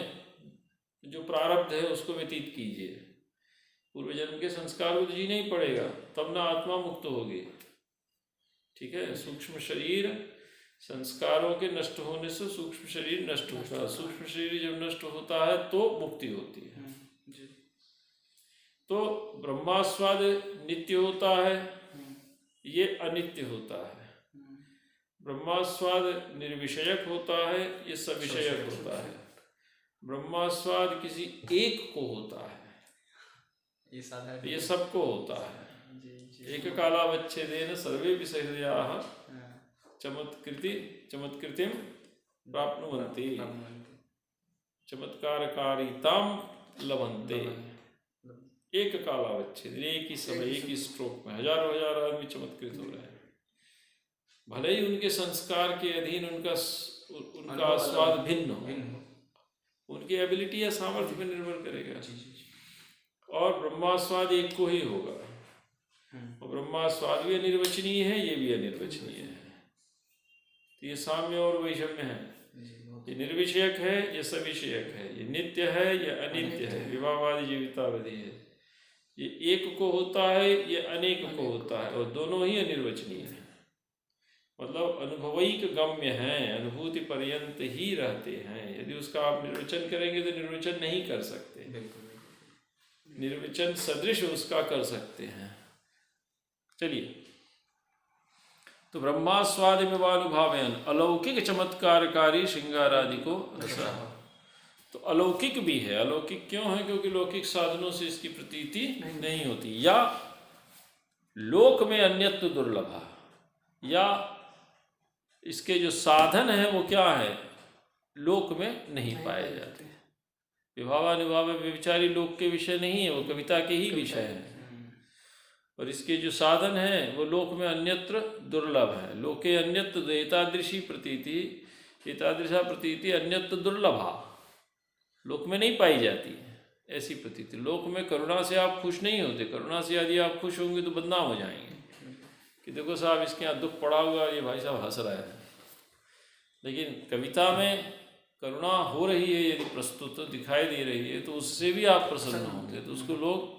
जो प्रारब्ध है उसको व्यतीत कीजिए। पूर्व जन्म के संस्कार को तो जीना ही पड़ेगा, तब ना आत्मा मुक्त होगी। ठीक है, सूक्ष्म शरीर संस्कारों के नष्ट होने से सूक्ष्म शरीर नष्ट होता है। सूक्ष्म शरीर जब नष्ट होता है तो मुक्ति होती है। तो ब्रह्मास्वाद नित्य होता है, ये अनित्य होता है। ब्रह्मास्वाद निर्विषयक होता है, ये सविषयक होता है। ब्रह्मास्वाद किसी एक को होता है, ये सबको होता है। एक कालावच्छेदेन सर्वे विसहृदयाः चमत्कृतिं प्राप्नुवन्ति, चमत्कारकारितां लभन्ते। एक कालावच्छेद, एक ही समय, एक ही स्ट्रोक में हजारों हजार आदमी चमत्कृत हो रहे हैं। भले ही उनके संस्कार के अधीन उनका स्वाद भिन्न हो, उनकी एबिलिटी या सामर्थ्य पर निर्भर करेगा। और ब्रह्मास्वाद एक को ही होगा, और ब्रह्मास्वाद भी अनिर्वचनीय है, ये भी अनिर्वचनीय है। तो ये साम्य और वैषम्य है। ये निर्विषयक है, ये सविषयक है, ये नित्य है, ये अनित्य है, विभावादि जीवितावधि है। ये एक को होता है, ये अनेक को होता है, और दोनों ही अनिर्वचनीय है। मतलब अनुभवैक गम्य हैं, अनुभूति पर्यंत ही रहते हैं। यदि उसका आप निर्वचन करेंगे तो निर्वचन नहीं कर सकते, निर्वचन सदृश उसका कर सकते हैं। चलिए, तो ब्रह्मास्वादिमिवानुभावयन् अलौकिक चमत्कारकारी श्रृंगारादि को रसा। तो अलौकिक भी है। अलौकिक क्यों है? क्योंकि लौकिक साधनों से इसकी प्रतीति नहीं होती, या लोक में अन्यत्व दुर्लभ, या इसके जो साधन है वो क्या है, लोक में नहीं पाए जाते। विभावानुभाव व्यभिचारी लोक के विषय नहीं है, वो कविता के ही विषय है। और इसके जो साधन हैं वो लोक में अन्यत्र दुर्लभ है। लोके अन्यत्र एतादृशी प्रतीति, एतादृशा प्रतीति अन्यत्र दुर्लभा, लोक में नहीं पाई जाती ऐसी प्रतीति। लोक में करुणा से आप खुश नहीं होते। करुणा से यदि आप खुश होंगे तो बदनाम हो जाएंगे कि देखो साहब इसके यहाँ दुख पड़ा हुआ, ये भाई साहब हंस रहा है। लेकिन कविता में करुणा हो रही है, यदि प्रस्तुत दिखाई दे रही है, तो उससे भी आप प्रसन्न होंगे, तो उसको लोग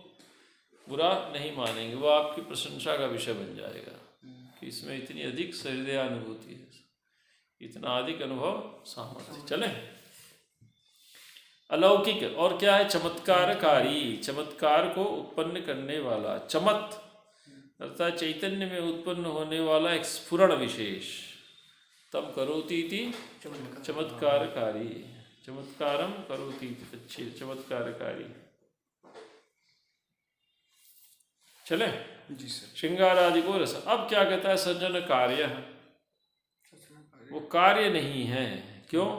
बुरा नहीं मानेंगे, वो आपकी प्रशंसा का विषय बन जाएगा कि इसमें इतनी अधिक सहृदयानुभूति है, इतना अधिक अनुभव सामर्थ्य। चले, अलौकिक और क्या है? चमत्कारकारी, चमत्कार को उत्पन्न करने वाला। चमत अर्थात चैतन्य में उत्पन्न होने वाला एक स्फुरण विशेष। तम करोति इति चमत्कारकारी, चमत्कारम करोति इति, अच्छी चमत्कारकारी। चले जी सर। श्रृंगारादि को रस। अब क्या कहता है? सज्जन कार्य, वो कार्य नहीं है। क्यों?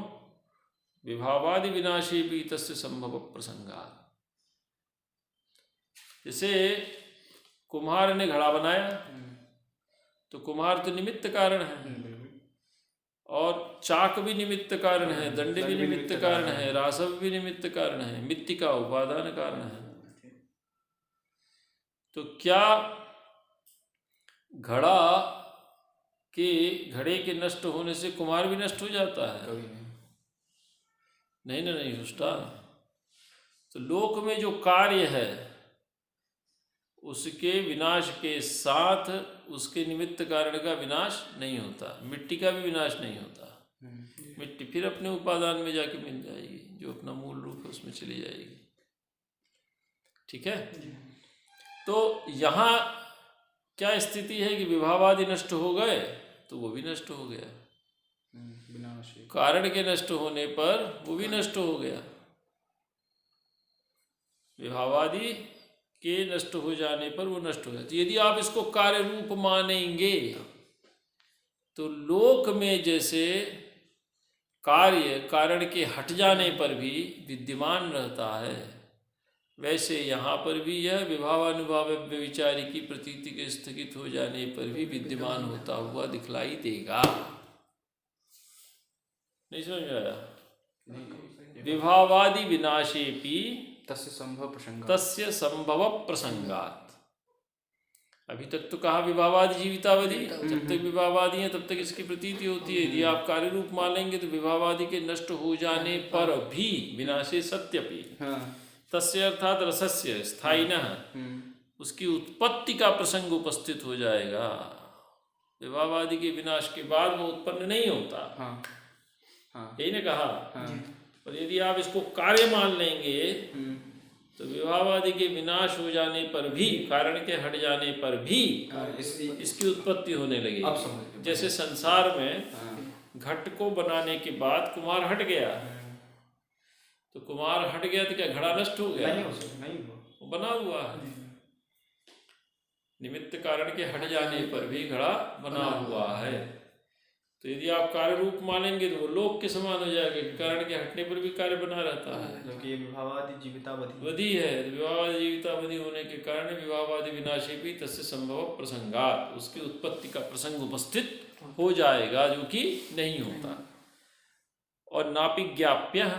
विभावादि विनाशी भी तस्य संभव प्रसंगात्। जैसे कुम्हार ने घड़ा बनाया, तो कुम्हार तो निमित्त कारण है, बिल्कुल। और चाक भी निमित्त कारण है, दंड भी निमित्त कारण है, रासव भी निमित्त कारण है, मृत्तिका उपादान कारण है। तो क्या घड़े के नष्ट होने से कुम्हार भी नष्ट हो जाता है? कभी नहीं। नहीं ना, नहीं सुष्टा। तो लोक में जो कार्य है उसके विनाश के साथ उसके निमित्त कारण का विनाश नहीं होता। मिट्टी का भी विनाश नहीं होता। मिट्टी फिर अपने उपादान में जाके मिल जाएगी, जो अपना मूल रूप है उसमें चली जाएगी। ठीक है। तो यहाँ क्या स्थिति है कि विभावादि नष्ट हो गए तो वो भी नष्ट हो गया, विनाशी कारण के नष्ट होने पर वो भी नष्ट हो गया। विभावादि के नष्ट हो जाने पर वो नष्ट हो जाती। यदि आप इसको कार्य रूप मानेंगे तो लोक में जैसे कार्य कारण के हट जाने पर भी विद्यमान रहता है, वैसे यहाँ पर भी यह विभावानुभाव व्यभिचारी की प्रतीति के स्थगित हो जाने पर भी विद्यमान होता हुआ दिखलाई देगा। नहीं समझ में आया? विभावादि विनाशेपि तस्य संभव प्रसंगात। अभी तक तो कहा विभावादि जीवितावधि, जब तक विभावादि है तब तक इसकी प्रतीति होती है। यदि आप कार्य रूप मान लेंगे तो विभावादि के नष्ट हो जाने पर भी विनाशे सत्यपि तस्य अर्थात रसस्य स्थायिनः उसकी उत्पत्ति का प्रसंग उपस्थित हो जाएगा। विभावादि के विनाश के बाद वो उत्पन्न नहीं होता। यही ने कहा। और यदि आप इसको कार्य मान लेंगे तो विभावादि के विनाश हो जाने पर भी, कारण के हट जाने पर भी इसकी उत्पत्ति होने लगेगी। जैसे संसार में घट को बनाने के बाद कुम्हार हट गया, तो कुम्हार हट गया तो क्या घड़ा नष्ट हो गया? नहीं, वो बना हुआ है। निमित्त कारण के हट जाने पर भी घड़ा बना हुआ है। तो यदि आप कार्य रूप मानेंगे तो वो लोक के समान हो जाएगा, कारण के हटने पर भी कार्य बना रहता है। जबकि ये विभावादि जीवितावधि है। तो विभावादि जीवितावधि होने के कारण विभावादि विनाशे भी तस्य संभव प्रसंगात उसकी उत्पत्ति का प्रसंग उपस्थित हो जाएगा, जो कि नहीं होता। और नापि ज्ञाप्य,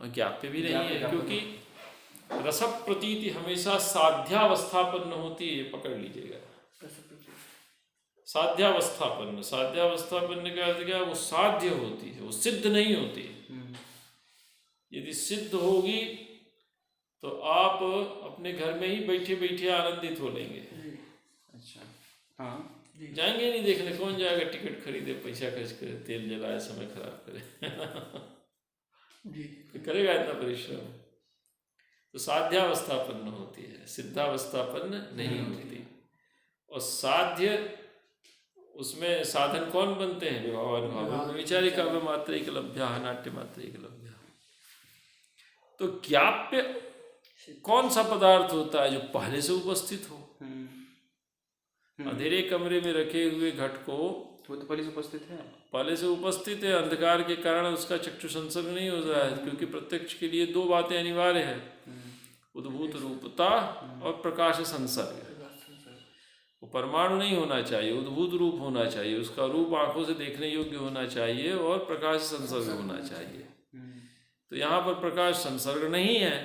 ज्ञाप्य भी नहीं है, क्योंकि रस प्रतीति हमेशा साध्यावस्थापन्न होती है। पकड़ लीजिएगा, साध्यावस्थापन्न। साध्यावस्थापन्न का अर्थ क्या? वो साध्य होती है, वो सिद्ध नहीं होती। यदि सिद्ध होगी तो आप अपने घर में ही बैठे बैठे आनंदित हो लेंगे। अच्छा, जाएंगे नहीं देखने, कौन जाएगा टिकट खरीदे, पैसा खर्च करे, तेल जलाए, समय खराब करे तो करेगा इतना परिश्रम? तो साध्यावस्थापन्न होती है, सिद्धावस्थापन्न नहीं होती। और साध्य, उसमें साधन कौन बनते हैं? विभावानुभाव विचारी काव्य मात्र एकलभ्य, नाट्य मात्र एकलभ्य। तो ज्ञाप्य कौन सा पदार्थ होता है? जो पहले से उपस्थित हो। अंधेरे कमरे में रखे हुए घट को, वो तो पहले से उपस्थित है। पहले से उपस्थित है, अंधकार के कारण उसका चक्षु संसर्ग नहीं हो रहा है, क्योंकि प्रत्यक्ष के लिए दो बातें अनिवार्य है, उद्भूत रूपता और प्रकाश संसर्ग। वो परमाणु नहीं होना चाहिए, उद्भूत रूप होना चाहिए, उसका रूप आंखों से देखने योग्य होना चाहिए, और प्रकाश संसर्ग होना चाहिए। तो यहाँ पर प्रकाश संसर्ग नहीं है,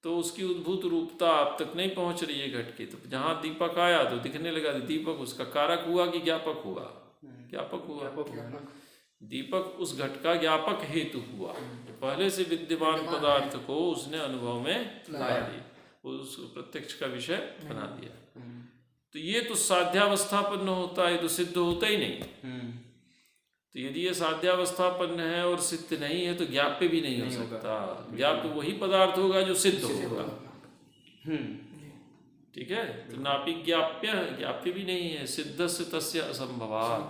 तो उसकी उद्भूत रूपता आप तक नहीं पहुँच रही है घट की। तो जहाँ दीपक आया तो दिखने लगा, दीपक उसका कारक हुआ कि ज्ञापक हुआ? ज्ञापक हुआ। दीपक उस घट का ज्ञापक हेतु हुआ, पहले से विद्यमान पदार्थ को उसने अनुभव में ला दिया, उस प्रत्यक्ष का विषय बना दिया। तो ये तो साध्यावस्थापन्न होता है, तो सिद्ध होता ही नहीं। तो यदि ये साध्यावस्थापन्न है और सिद्ध नहीं है तो ज्ञाप्य भी नहीं हो सकता। ज्ञाप्य वही पदार्थ होगा जो सिद्ध होगा। ठीक है। तो नापि ज्ञाप्य, ज्ञाप्य भी नहीं है। सिद्धस्य तस्य असंभवात्,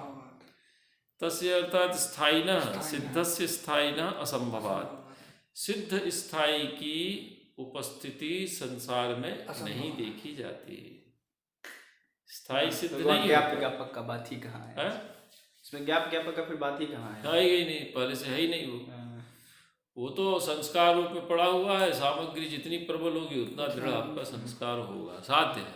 तस्य अर्थात स्थायिनः, सिद्धस्य स्थायिनः असंभवात्। सिद्ध स्थायी की उपस्थिति संसार में नहीं देखी जाती। स्थायी सिद्ध नहीं है। ज्ञापक का बात ही कहाँ है? इसमें ज्ञापक का फिर बात ही कहाँ है? है ही नहीं, पहले से है ही नहीं। वो तो संस्कार रूप में पड़ा हुआ है। सामग्री जितनी प्रबल होगी उतना दृढ़ आपका संस्कार होगा, साध्य है।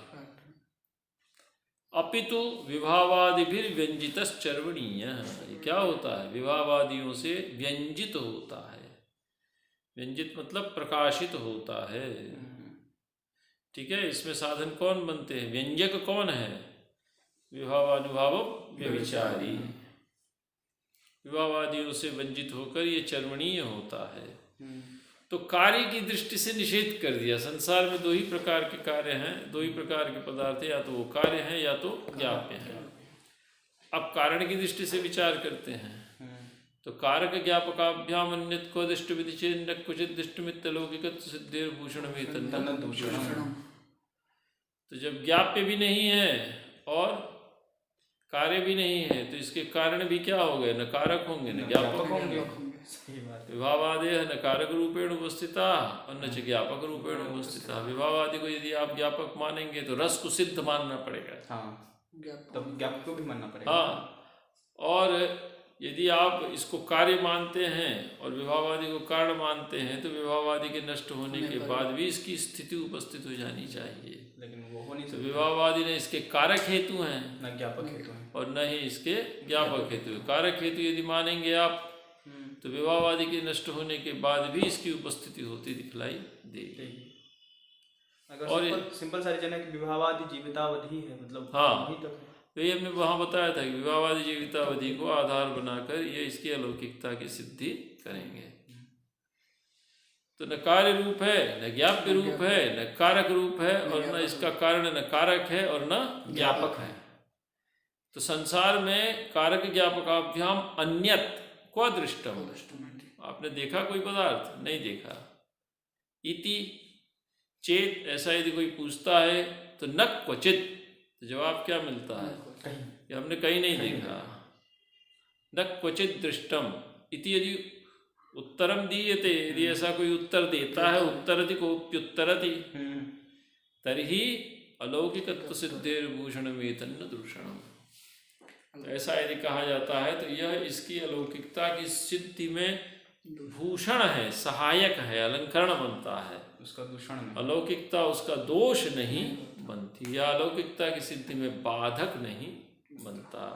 अपितु विभावादिभिर्व्यंजितश्चर्वणीय। ये क्या होता है? विभावादियों से व्यंजित होता है। व्यंजित मतलब प्रकाशित होता है। ठीक है, इसमें साधन कौन बनते हैं? व्यंजक कौन है? विभावानुभाव व्यभिचारी। विभावादियों से वंचित होकर ये चर्वणीय होता है। तो कार्य की दृष्टि से निषेध कर दिया। संसार में दो ही प्रकार के कार्य हैं, दो ही प्रकार के पदार्थ, या तो वो कार्य हैं या तो ज्ञाप्य हैं। अब कारण की दृष्टि से विचार करते हैं तो कारक ज्ञापकाभ्याम अन्यत् को दृष्टि विधि चेन्न क्वचित दृष्टिमित्त लौकिकत्व सिद्धिर्भूषण में दूषण। तो जब ज्ञाप्य भी नहीं है और कार्य भी नहीं है तो इसके कारण भी क्या हो गए? न कारक होंगे न ज्ञापक होंगे। विभावादय न कारक रूपेण उपस्थिता और न च ज्ञापक रूपेण उपस्थिता। विभावादि को यदि आप ज्ञापक मानेंगे तो रस को सिद्ध मानना पड़ेगा। हाँ, तब ज्ञापक को भी मानना पड़ेगा। हाँ, और यदि आप इसको कार्य मानते हैं और विभावादि को कारण मानते हैं तो विभावादि के नष्ट होने के बाद भी इसकी स्थिति उपस्थित हो जानी चाहिए। लेकिन वो हो नहीं तो सकता। विभावादि ने इसके कारक हेतु हैं न ज्ञापक हेतु हैं और न ही इसके ज्ञापक हेतु। कारक हेतु यदि मानेंगे आप तो विभावादि के नष्ट होने के बाद भी इसकी उपस्थिति होती दिखलाई देगी। अगर सिंपल सारी जना की विभावादि जीवितावधि है, मतलब हाँ, अभी तक है। तो ये हमने वहाँ बताया था कि विभावादि जीवितावधि को आधार बनाकर ये इसकी अलौकिकता की सिद्धि करेंगे। तो न कार्य रूप है, न ज्ञाप्य रूप है, न कारक रूप है, और न इसका कारण न कारक है और न ज्ञापक है। तो संसार में कारक ज्ञापकाभ्याम अन्यत क्व दृष्टम। आपने देखा कोई पदार्थ? नहीं देखा। इति चेत, ऐसा यदि कोई पूछता है तो न क्वचित, तो जवाब क्या मिलता है? ये हमने कहीं नहीं देखा। न क्वचित दृष्टम इति यदि उत्तरम दीयते, यदि ऐसा कोई उत्तर देता है, उत्तरति कोप्युत्तरति, तर्हि अलौकिकत्व सिद्धिर्भूषणमेतन्न दूषणम। ऐसा यदि कहा जाता है तो यह इसकी अलौकिकता की सिद्धि में भूषण है, सहायक है, अलंकरण बनता है, उसका दूषण नहीं। अलौकिकता उसका दोष नहीं बनती, या अलौकिकता की सिद्धि में बाधक नहीं बनता।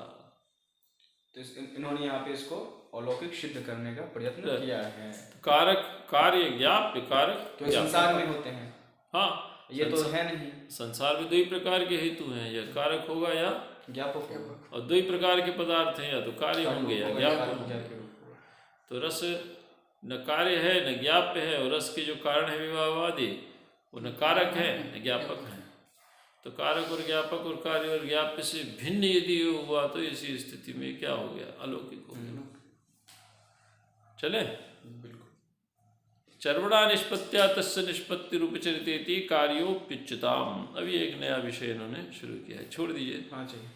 तो इन्होंने यहाँ पे इसको अलौकिक सिद्ध करने का प्रयत्न किया है। कारक कार्य ज्ञाप्य कारक तो संसार में होते हैं। हाँ, ये तो है नहीं। संसार में दो ही प्रकार के हेतु हैं, या कारक होगा या ज्ञापक होगा, और दो ही प्रकार के पदार्थ हैं, या तो कार्य होंगे या ज्ञापक होंगे। तो रस न कार्य है न ज्ञाप्य है, और रस के जो कारण है विभावादि वो न कारक है न ज्ञापक है। तो कारक और ज्ञापक और कार्य और ज्ञाप्य से भिन्न यदि हुआ तो इसी स्थिति में क्या हो गया? अलौकिक हो गया। चले, चर्वणा निष्पत्त्या तस्य निष्पत्ति रूपचरितेति कार्योप्युच्यताम। अभी एक नया विषय इन्होंने शुरू किया है, छोड़ दीजिए। हाँ, चाहिए।